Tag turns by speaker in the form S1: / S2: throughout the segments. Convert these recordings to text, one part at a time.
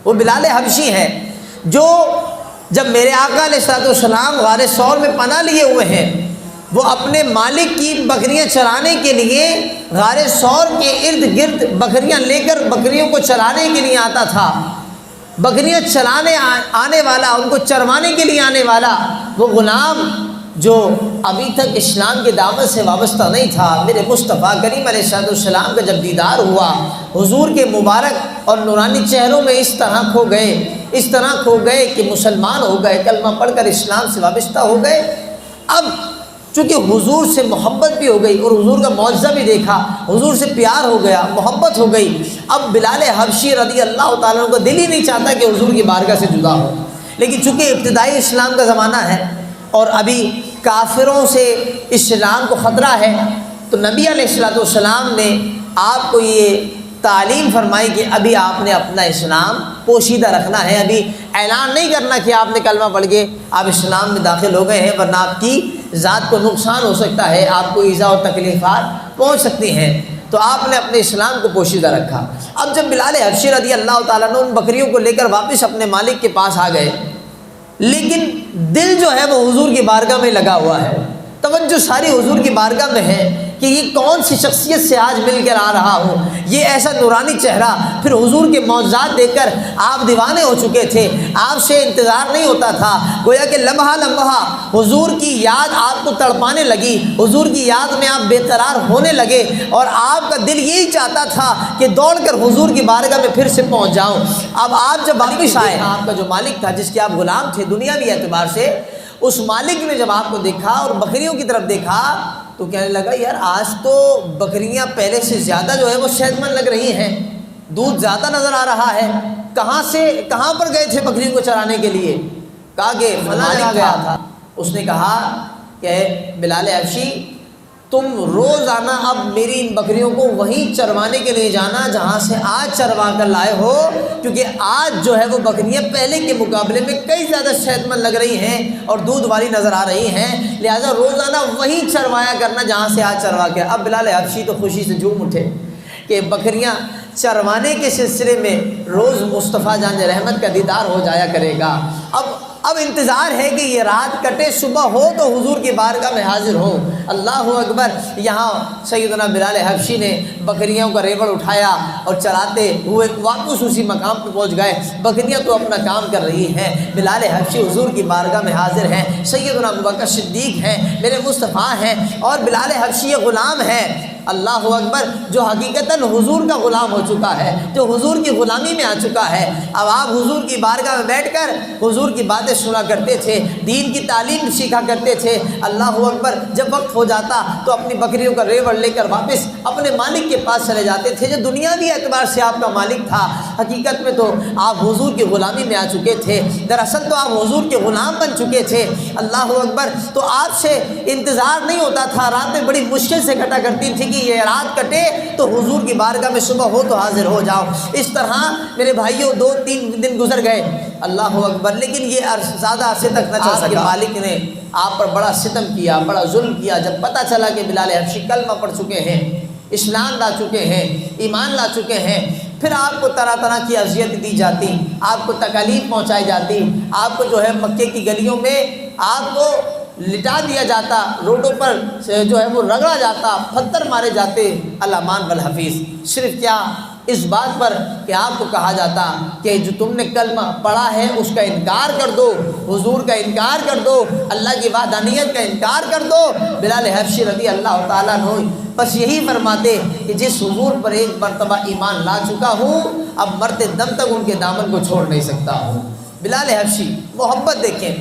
S1: وہ بلال حبشی ہے جو جب میرے آقا علیہ الصلوۃ والسلام غار ثور میں پناہ لیے ہوئے ہیں، وہ اپنے مالک کی بکریاں چرانے کے لیے غار ثور کے ارد گرد بکریاں لے کر بکریوں کو چرانے کے لیے آتا تھا۔ بکریاں چلانے آنے والا، ان کو چروانے کے لیے آنے والا وہ غلام جو ابھی تک اسلام کی دعوت سے وابستہ نہیں تھا، میرے مصطفیٰ کریم علیہ الصلوۃ والسلام کا جب دیدار ہوا، حضور کے مبارک اور نورانی چہروں میں اس طرح کھو گئے کہ مسلمان ہو گئے، کلمہ پڑھ کر اسلام سے وابستہ ہو گئے۔ اب چونکہ حضور سے محبت بھی ہو گئی اور حضور کا معجزہ بھی دیکھا، حضور سے پیار ہو گیا، محبت ہو گئی، اب بلال حبشی رضی اللہ تعالیٰ عنہ کو دل ہی نہیں چاہتا کہ حضور کی بارگاہ سے جدا ہو، لیکن چونکہ ابتدائی اسلام کا زمانہ ہے اور ابھی کافروں سے اسلام کو خطرہ ہے، تو نبی علیہ الصلوۃ والسلام نے آپ کو یہ تعلیم فرمائی کہ ابھی آپ نے اپنا اسلام پوشیدہ رکھنا ہے، ابھی اعلان نہیں کرنا کہ آپ نے کلمہ پڑھ کے آپ اسلام میں داخل ہو گئے ہیں، ورنہ آپ کی ذات کو نقصان ہو سکتا ہے، آپ کو ایذا و تکلیفات پہنچ سکتی ہیں۔ تو آپ نے اپنے اسلام کو پوشیدہ رکھا۔ اب جب بلال حبشی رضی اللہ تعالیٰ عنہ ان بکریوں کو لے کر واپس اپنے مالک کے پاس آ گئے، لیکن دل جو ہے وہ حضور کی بارگاہ میں لگا ہوا ہے، توجہ ساری حضور کی بارگاہ میں ہے کہ یہ کون سی شخصیت سے آج مل کر آ رہا ہوں، یہ ایسا نورانی چہرہ۔ پھر حضور کے معجزات دیکھ کر آپ دیوانے ہو چکے تھے، آپ سے انتظار نہیں ہوتا تھا، گویا کہ لمحہ لمحہ حضور کی یاد آپ کو تڑپانے لگی، حضور کی یاد میں آپ بے قرار ہونے لگے، اور آپ کا دل یہی چاہتا تھا کہ دوڑ کر حضور کی بارگاہ میں پھر سے پہنچ جاؤں۔ اب آپ جب واپس آئے، آپ کا جو مالک تھا جس کے آپ غلام تھے دنیاوی اعتبار سے، اس مالک نے جب آپ کو دیکھا اور بکریوں کی طرف دیکھا تو کہنے لگا یار آج تو بکریاں پہلے سے زیادہ جو ہے وہ صحت مند لگ رہی ہیں، دودھ زیادہ نظر آ رہا ہے، کہاں پر گئے تھے بکریوں کو چرانے کے لیے؟ کہا کہ فلاں جگہ گیا تھا۔ اس نے کہا کہ بلال حبشی تم روزانہ اب میری ان بکریوں کو وہیں چروانے کے لیے جانا جہاں سے آج چروا کر لائے ہو، کیونکہ آج جو ہے وہ بکریاں پہلے کے مقابلے میں کئی زیادہ صحت مند لگ رہی ہیں اور دودھ والی نظر آ رہی ہیں، لہٰذا روزانہ وہیں چروایا کرنا جہاں سے آج چروا کے۔ اب بلال حبشی تو خوشی سے جھوم اٹھے کہ بکریاں چروانے کے سلسلے میں روز مصطفیٰ جان رحمت کا دیدار ہو جایا کرے گا۔ اب انتظار ہے کہ یہ رات کٹے، صبح ہو تو حضور کی بارگاہ میں حاضر ہو۔ اللہ اکبر۔ یہاں سیدنا بلال حبشی نے بکریوں کا ریوڑ اٹھایا اور چراتے ہوئے واپس اسی مقام پہ پہنچ گئے۔ بکریاں تو اپنا کام کر رہی ہیں، بلال حبشی حضور کی بارگاہ میں حاضر ہیں، سیدنا ابوبکر صدیق ہیں، میرے مصطفیٰ ہیں، اور بلال حبشی یہ غلام ہے، اللہ اکبر، جو حقیقتاً حضور کا غلام ہو چکا ہے، جو حضور کی غلامی میں آ چکا ہے۔ اب آپ حضور کی بارگاہ میں بیٹھ کر حضور کی باتیں سنا کرتے تھے، دین کی تعلیم سیکھا کرتے تھے۔ اللہ اکبر۔ جب وقت ہو جاتا تو اپنی بکریوں کا ریوڑ لے کر واپس اپنے مالک کے پاس چلے جاتے تھے، جو دنیاوی اعتبار سے آپ کا مالک تھا، حقیقت میں تو آپ حضور کی غلامی میں آ چکے تھے، دراصل تو آپ حضور کے غلام بن چکے تھے۔ اللہ اکبر۔ تو آپ سے انتظار نہیں ہوتا تھا، راتیں بڑی مشکل سے کٹا کرتی تھی کہ یہ رات کٹے تو حضور کی بارگاہ میں صبح ہو تو حاضر ہو جاؤ۔ اس طرح میرے بھائیوں 2-3 دن گزر گئے، اللہ اکبر، لیکن یہ زیادہ عرصے تک نہ چل سکا۔ آپ کے مالک نے آپ پر بڑا ستم کیا، بڑا ظلم کیا۔ جب پتہ چلا کہ بلال حبشی کلمہ پڑھ چکے ہیں، اسلام لا چکے ہیں، ایمان لا چکے ہیں، پھر آپ کو طرح طرح کی اذیت دی جاتی، آپ کو تکالیف پہنچائی جاتی، آپ کو جو ہے مکے کی گلیوں میں آپ کو لٹا دیا جاتا، روڈوں پر جو ہے وہ رگڑا جاتا، پتھر مارے جاتے، الامان والحفیظ۔ صرف کیا اس بات پر کہ آپ کو کہا جاتا کہ جو تم نے کلمہ پڑھا ہے اس کا انکار کر دو، حضور کا انکار کر دو، اللہ کی وحدانیت کا انکار کر دو۔ بلال حبشی رضی اللہ تعالیٰ عنہ بس یہی فرماتے کہ جس حضور پر ایک مرتبہ ایمان لا چکا ہوں، اب مرتے دم تک ان کے دامن کو چھوڑ نہیں سکتا ہوں۔ بلال حبشی، محبت دیکھیں۔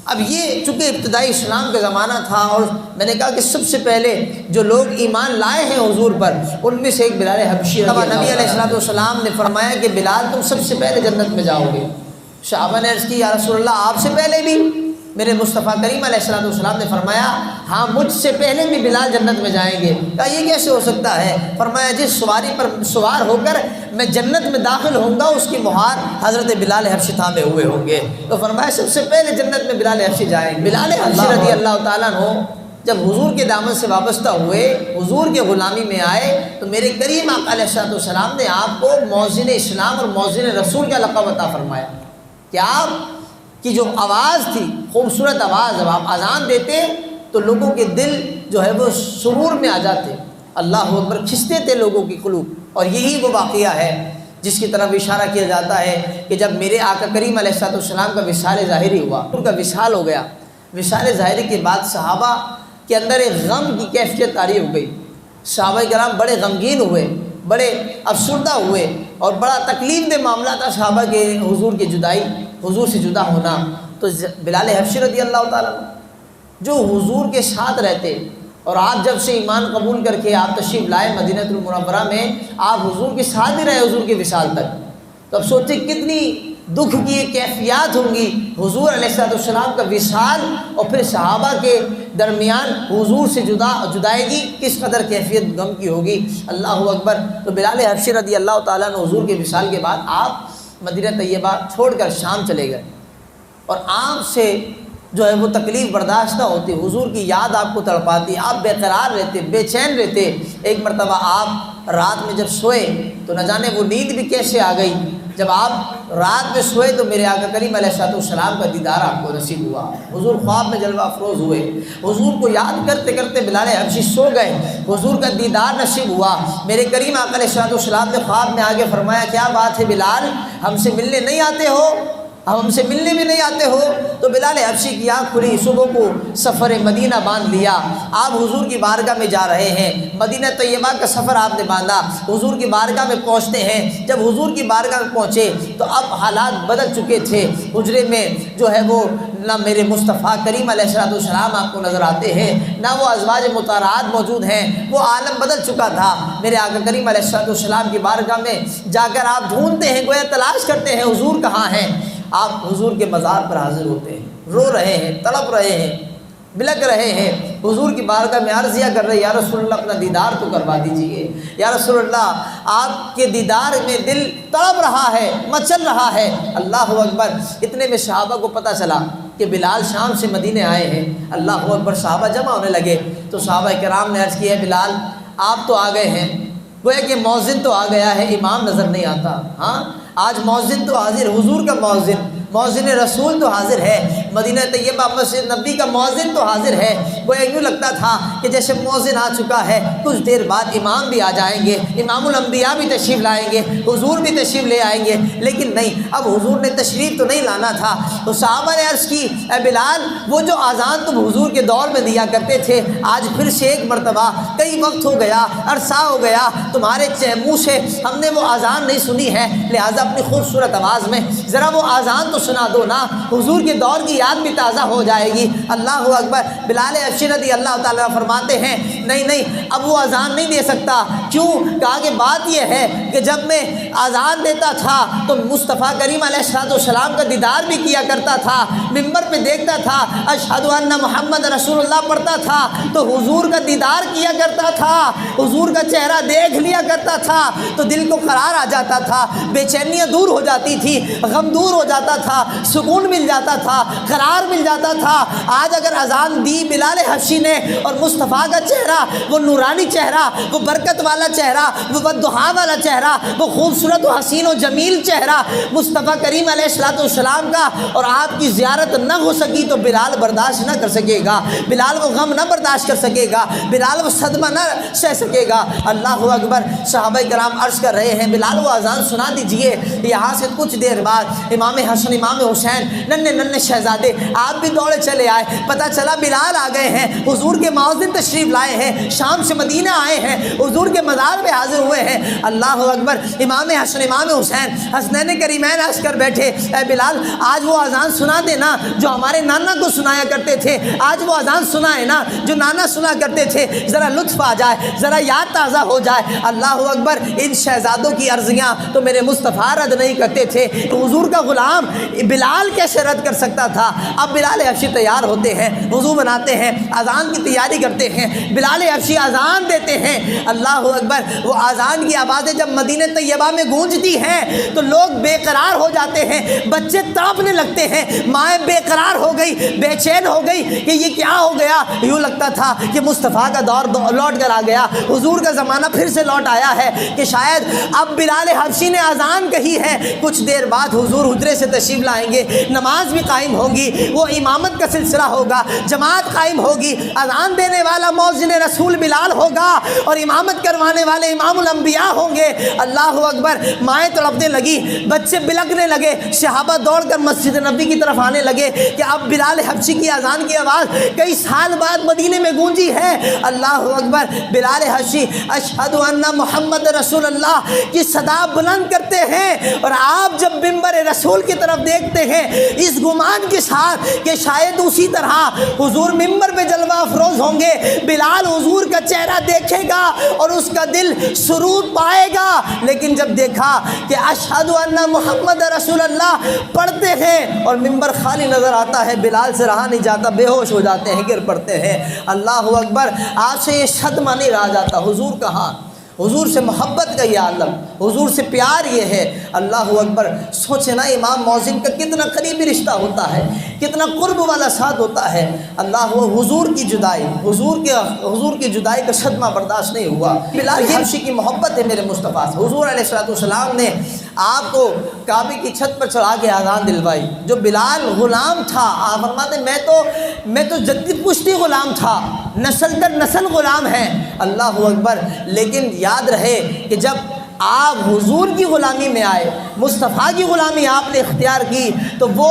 S1: اب یہ چونکہ ابتدائی اسلام کا زمانہ تھا، اور میں نے کہا کہ سب سے پہلے جو لوگ ایمان لائے ہیں حضور پر ان میں سے ایک بلال حبشی۔ نبی علیہ الصلوۃ والسلام نے فرمایا کہ بلال تم سب سے پہلے جنت میں جاؤ گے۔ صحابہ نے عرض کی یا رسول اللہ آپ سے پہلے بھی؟ میرے مصطفیٰ کریم علیہ الصلوۃ والسلام نے فرمایا ہاں مجھ سے پہلے بھی بلال جنت میں جائیں گے۔ کہا یہ کیسے ہو سکتا ہے؟ فرمایا جس سواری پر سوار ہو کر میں جنت میں داخل ہوں گا اس کی مہار حضرت بلال حبشی تھامے ہوئے ہوں گے۔ تو فرمایا سب سے پہلے جنت میں بلال حبشی جائیں گے۔ بلال حبشی رضی اللہ تعالیٰ عنہ جب حضور کے دامن سے وابستہ ہوئے، حضور کے غلامی میں آئے، تو میرے کریم آقا علیہ الصلوۃ والسلام نے آپ کو مؤذن اسلام اور مؤذن رسول کا لقب عطا فرمایا کہ آپ کی جو آواز تھی، خوبصورت آواز، جب آپ اذان دیتے تو لوگوں کے دل جو ہے وہ سرور میں آ جاتے، اللہ اکبر، کھنچتے تھے لوگوں کی قلوب۔ اور یہی وہ واقعہ ہے جس کی طرف اشارہ کیا جاتا ہے کہ جب میرے آقا کریم علیہ الصلوۃ والسلام کا وصال ظاہری ہوا، ان کا وصال ہو گیا، وصال ظاہری کے بعد صحابہ کے اندر ایک غم کی کیفیت طاری ہو گئی۔ صحابہ کرام بڑے غمگین ہوئے، بڑے افسردہ ہوئے، اور بڑا تکلیف دہ معاملہ تھا صحابہ کے حضور کی جدائی، حضور سے جدا ہونا۔ تو بلال حبشی رضی اللہ تعالیٰ جو حضور کے ساتھ رہتے، اور آپ جب سے ایمان قبول کر کے آپ تشریف لائے مدینہ المنورہ میں، آپ حضور کے ساتھ ہی رہے حضور کے وصال تک، تو اب سوچیں کتنی دکھ کی یہ کیفیات ہوں گی، حضور علیہ الصلوۃ والسلام کا وصال اور پھر صحابہ کے درمیان حضور سے جدائیگی کس قدر کیفیت غم کی ہوگی، اللہ اکبر۔ تو بلال حبشی رضی اللہ تعالیٰ عنہ حضور کے وصال کے بعد آپ مدینہ طیبہ چھوڑ کر شام چلے گئے، اور آپ سے جو ہے وہ تکلیف برداشت نہ ہوتی، حضور کی یاد آپ کو تڑپاتی، آپ بے قرار رہتے، بے چین رہتے۔ ایک مرتبہ آپ رات میں جب سوئے تو نہ جانے وہ نیند بھی کیسے آ گئی، جب آپ رات میں سوئے تو میرے آقا کریم علیہ الصلوۃ والسلام کا دیدار آپ کو نصیب ہوا، حضور خواب میں جلوہ افروز ہوئے، حضور کو یاد کرتے کرتے بلال حبشی سو گئے، حضور کا دیدار نصیب ہوا۔ میرے کریم آقا علیہ الصلوۃ والسلام نے خواب میں آگے فرمایا، کیا بات ہے بلال، ہم سے ملنے نہیں آتے ہو، ہم سے ملنے بھی نہیں آتے ہو؟ تو بلال حبشی کی آنکھ کھلی، صبح کو سفر مدینہ باندھ لیا، آپ حضور کی بارگاہ میں جا رہے ہیں، مدینہ طیبہ کا سفر آپ نے باندھا، حضور کی بارگاہ میں پہنچتے ہیں۔ جب حضور کی بارگاہ میں پہنچے تو اب حالات بدل چکے تھے، حجرے میں جو ہے وہ نہ میرے مصطفیٰ کریم علیہ الصلوۃ والسلام آپ کو نظر آتے ہیں، نہ وہ ازواج مطہرات موجود ہیں، وہ عالم بدل چکا تھا۔ میرے آقا کریم علیہ الصلوۃ والسلام کی بارگاہ میں جا کر آپ ڈھونڈتے ہیں، گویا تلاش کرتے ہیں حضور کہاں ہیں۔ آپ حضور کے مزار پر حاضر ہوتے ہیں، رو رہے ہیں، تڑپ رہے ہیں، بلک رہے ہیں، حضور کی بارگاہ میں عرضیہ کر رہے ہیں، یا رسول اللہ اپنا دیدار تو کروا دیجئے، یا رسول اللہ آپ کے دیدار میں دل تڑپ رہا ہے، مچل رہا ہے، اللہ اکبر۔ اتنے میں صحابہ کو پتہ چلا کہ بلال شام سے مدینے آئے ہیں، اللہ اکبر، صحابہ جمع ہونے لگے۔ تو صحابہ کرام نے عرض کی، ہے بلال آپ تو آ گئے ہیں، گویا کہ مؤذن تو آ گیا ہے، امام نظر نہیں آتا۔ ہاں آج مؤذن تو حاضر، حضور کا مؤذن رسول تو حاضر ہے، مدینہ طیبہ مسجد نبی کا مؤذن تو حاضر ہے۔ گویا یوں لگتا تھا کہ جیسے مؤذن آ چکا ہے، کچھ دیر بعد امام بھی آ جائیں گے، امام الانبیاء بھی تشریف لائیں گے، حضور بھی تشریف لے آئیں گے، لیکن نہیں، اب حضور نے تشریف تو نہیں لانا تھا۔ تو صحابہ نے عرض کی، اے بلال وہ جو اذان تم حضور کے دور میں دیا کرتے تھے، آج پھر سے ایک مرتبہ، کئی وقت ہو گیا، عرصہ ہو گیا، تمہارے منہ سے ہم نے وہ اذان نہیں سنی ہے، لہٰذا اپنی خوبصورت آواز میں ذرا وہ اذان تو سنا دو نا، حضور کے دور کی یاد بھی تازہ ہو جائے گی، اللہ اکبر۔ بلال حبشی رضی اللہ تعالیٰ فرماتے ہیں، نہیں اب وہ اذان نہیں دے سکتا۔ کیوں؟ کہا کہ بات یہ ہے کہ جب میں اذان دیتا تھا تو مصطفیٰ کریم علیہ الصلوۃ والسلام کا دیدار بھی کیا کرتا تھا، ممبر پہ دیکھتا تھا، اشہد ان محمد رسول اللہ پڑھتا تھا تو حضور کا دیدار کیا کرتا تھا، حضور کا چہرہ دیکھ لیا کرتا تھا تو دل کو قرار آ جاتا تھا، بے چینیاں دور ہو جاتی تھی، غم دور ہو جاتا تھا، سکون مل جاتا تھا، قرار مل جاتا تھا۔ آج اگر اذان دی بلال حبشی نے اور مصطفیٰ کا چہرہ، وہ نورانی چہرہ، وہ برکت والا چہرہ، وہ بددعا والا چہرہ، وہ خوبصورت و حسین و جمیل چہرہ مصطفیٰ کریم علیہ الصلوۃ والسلام کا، اور آپ کی زیارت نہ ہو سکی تو بلال برداشت نہ کر سکے گا، بلال وہ غم نہ برداشت کر سکے گا، بلال وہ صدمہ نہ سہ سکے گا، اللہ اکبر۔ صحابہ کرام عرض کر رہے ہیں، بلال وہ اذان سنا دیجئے۔ یہاں سے کچھ دیر بعد امام حسن، امام حسین، ننھے شہزادے آپ بھی دوڑے چلے آئے، پتہ چلا بلال آ گئے ہیں، حضور کے مؤذن تشریف لائے ہیں، شام سے مدینہ آئے ہیں، حضور کے مزار پہ حاضر ہوئے ہیں، اللہ اکبر۔ امام حسن، امام حسین حسنین کریمین عرض کر بیٹھے، اے بلال آج وہ اذان سنا دینا جو ہمارے نانا کو سنایا کرتے تھے، آج وہ اذان سنائے نا جو نانا سنا کرتے تھے، ذرا لطف آ جائے، ذرا یاد تازہ ہو جائے، اللہ اکبر۔ ان شہزادوں کی عرضیاں تو میرے مصطفیٰ رد نہیں کرتے تھے، تو حضور کا غلام بلال کیسے رد کر سکتا تھا؟ اب بلال حبشی تیار ہوتے ہیں، وضو بناتے ہیں، اذان کی تیاری کرتے ہیں، بلال بلال حبشی اذان دیتے ہیں، اللہ اکبر، وہ اذان کی آوازیں جب مدینہ طیبہ میں گونجتی ہیں تو لوگ بے قرار ہو جاتے ہیں، بچے تڑپنے لگتے ہیں، مائیں بے قرار ہو گئی، بے چین ہو گئی کہ یہ کیا ہو گیا۔ یوں لگتا تھا کہ مصطفیٰ کا دور لوٹ کر آ گیا، حضور کا زمانہ پھر سے لوٹ آیا ہے کہ شاید اب بلال حبشی نے اذان کہی ہے، کچھ دیر بعد حضور حجرے سے تشریف لائیں گے، نماز بھی قائم ہوگی، وہ امامت کا سلسلہ ہوگا، جماعت قائم ہوگی، اذان دینے والا مؤذن رسول بلال ہوگا اور امامت کروانے والے امام الانبیاء ہوں گے۔ اللہ اکبر، مائیں تڑپنے لگی، بچے بلکنے لگے، صحابہ دوڑ کر مسجد نبی کی طرف آنے لگے کہ اب بلال حبشی کی اذان کی آواز کئی سال بعد مدینے میں گونجی ہے۔ اللہ اکبر، بلال حبشی اشہد ان محمد رسول اللہ کی صدا بلند کرتے ہیں، اور آپ جب منبر رسول کی طرف دیکھتے ہیں اس گمان کے ساتھ کہ شاید اسی طرح حضور منبر پہ جلوہ افروز ہوں گے، بلال حضور کا چہرہ دیکھے گا اور اس کا دل سرور پائے گا، لیکن جب دیکھا کہ اشہد ان محمد رسول اللہ پڑھتے ہیں اور منبر خالی نظر آتا ہے، بلال سے رہا نہیں جاتا، بے ہوش ہو جاتے ہیں، گر پڑتے ہیں۔ اللہ اکبر، آپ سے یہ صدمہ نہیں رہا جاتا، حضور کہاں، حضور سے محبت کا یہ عالم، حضور سے پیار یہ ہے۔ اللہ اکبر، سوچے نا امام مؤذن کا کتنا قریبی رشتہ ہوتا ہے، کتنا قرب والا ساتھ ہوتا ہے۔ اللہ حضور کی جدائی، حضور کی جدائی کا صدمہ برداشت نہیں ہوا۔ بلال حبشی کی محبت ہے میرے مصطفیٰ سے۔ حضور علیہ الصلوۃ والسلام نے آپ کو کعبے کی چھت پر چڑھا کے اذان دلوائی۔ جو بلال غلام تھا، آپ فرماتے میں تو جدی پشتی غلام تھا، نسل در نسل غلام ہے۔ اللہ اکبر، لیکن یاد رہے کہ جب آپ حضور کی غلامی میں آئے، مصطفیٰ کی غلامی آپ نے اختیار کی، تو وہ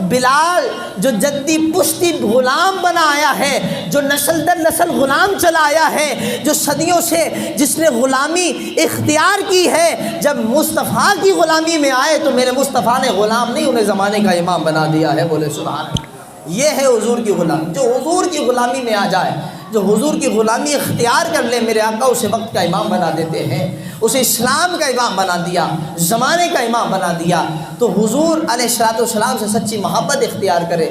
S1: بلال جو جدی پشتی غلام بنا آیا ہے، جو نسل در نسل غلام چلا آیا ہے، جو صدیوں سے جس نے غلامی اختیار کی ہے، جب مصطفیٰ کی غلامی میں آئے تو میرے مصطفیٰ نے غلام نہیں انہیں زمانے کا امام بنا دیا ہے۔ بولے سبحان اللہ۔ یہ ہے حضور کی غلامی، جو حضور کی غلامی میں آ جائے، جو حضور کی غلامی اختیار کر لے، میرے آقا اسے وقت کا امام بنا دیتے ہیں، اسے اسلام کا امام بنا دیا، زمانے کا امام بنا دیا۔ تو حضور علیہ الصلوۃ والسلام سے سچی محبت اختیار کرے۔